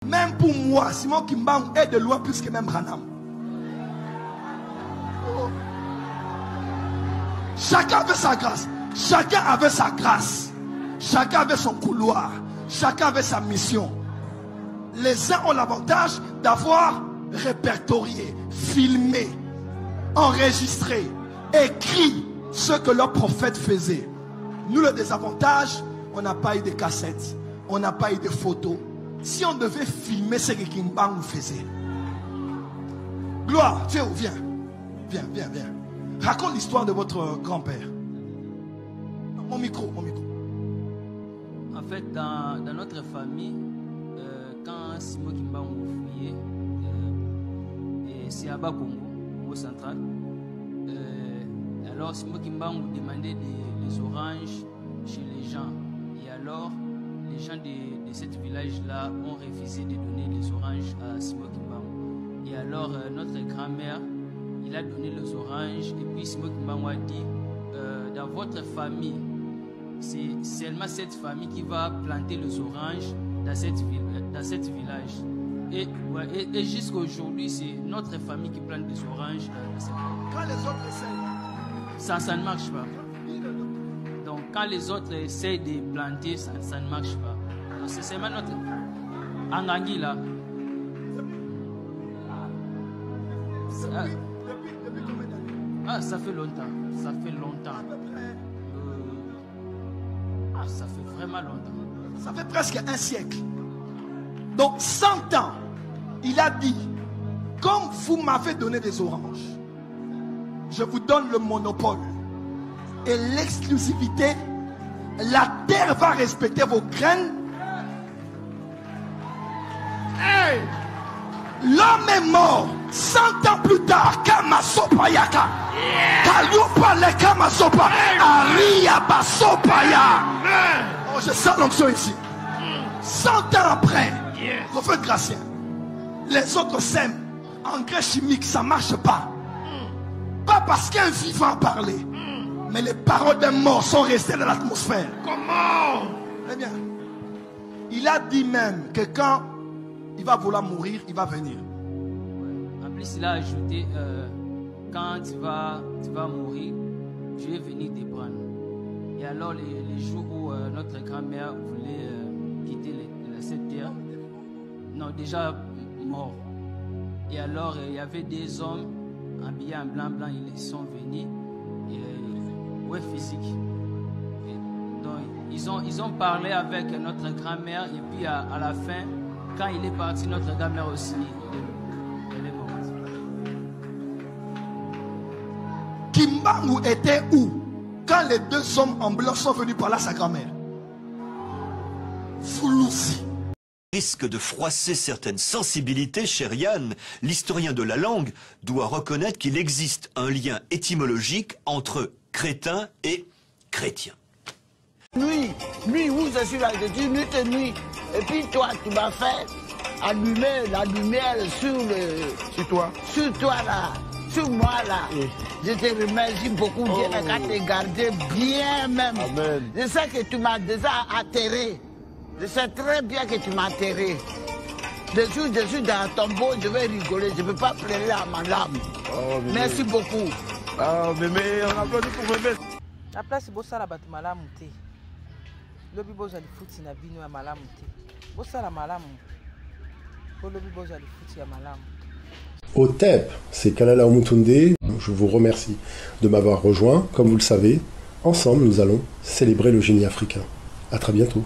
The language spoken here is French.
Même pour moi, Simon Kimbangu est de loin plus que même Branham. Oh. Chacun avait sa grâce. Chacun avait sa grâce. Chacun avait son couloir. Chacun avait sa mission. Les uns ont l'avantage d'avoir répertorié, filmé, enregistré, écrit ce que leurs prophètes faisaient. Nous, le désavantage, on n'a pas eu de cassettes, on n'a pas eu de photos. Si on devait filmer ce que Kimbangu faisait. Gloire, tu es où? Viens. Viens, viens, viens. Raconte l'histoire de votre grand-père. Mon micro, mon micro. En fait, dans notre famille, quand Simon Kimbangu fouillait, et c'est à Bakongo, au central, alors Simon Kimbangu demandait des oranges chez les gens. Et alors, les gens de ce village-là ont refusé de donner les oranges à Simon Kimbangu. Et alors, notre grand-mère, il a donné les oranges. Et puis Simon Kimbangu a dit, dans votre famille, c'est seulement cette famille qui va planter les oranges dans cette village. Et jusqu'à aujourd'hui, c'est notre famille qui plante des oranges dans cette village. Quand les autres essayent, ça ne marche pas. Donc quand les autres essayent de planter, ça ne marche pas. Donc c'est seulement notre Angangui là. depuis combien d'années? Ah, ça fait longtemps. Ça fait longtemps. Ça fait vraiment longtemps. Ça fait presque un siècle. Donc 100 ans, il a dit, comme vous m'avez donné des oranges, je vous donne le monopole et l'exclusivité. La terre va respecter vos graines. Hey! L'homme est mort 100 ans plus tard. Kamasopa yaka. Kalupa le Kamasopa. Aria basopaya. Oh, je sens l'onction ici. 100 ans après, prophète Gratien, les autres sèment. Engrais chimique, ça ne marche pas. Pas parce qu'un vivant parlait, mais les paroles d'un mort sont restées dans l'atmosphère. Comment? Eh bien, il a dit même que quand il va vouloir mourir, il va venir. En plus, il a ajouté, quand tu vas mourir, je vais venir te prendre. Et alors, les jours où notre grand-mère voulait quitter cette terre, non, déjà mort. Et alors, il y avait des hommes habillés en blanc, ils sont venus, ouais, physique. Et donc, ils ont parlé avec notre grand-mère, et puis à la fin, quand il est parti, notre grand-mère aussi, elle est morte. Kimbangu était où quand les deux hommes en blanc sont venus parler à sa grand-mère? Fouloussi. Risque de froisser certaines sensibilités, cher Yann, l'historien de la langue doit reconnaître qu'il existe un lien étymologique entre crétin et chrétien. Nuit, où je suis là, je dis nuit et nuit. Et puis toi, tu m'as fait allumer la lumière sur toi là, sur moi là. Oui. Je te remercie beaucoup, Dieu n'a qu'à te garder bien même. Amen. Je sais que tu m'as déjà atterré. Je sais très bien que tu m'as atterré. Je suis dans un tombeau, je vais rigoler, je ne peux pas pleurer à ma lame. Oh, merci beaucoup. Ah, mais on applaudit pour bébé. La place, c'est ça la bâtiment malamu. Lobi boza li futi na bino ya malamu te. Bosa la malamu. Lobi boza li futi ya malamu. OTEP, c'est Kalala Omutunde. Je vous remercie de m'avoir rejoint. Comme vous le savez, ensemble, nous allons célébrer le génie africain. À très bientôt.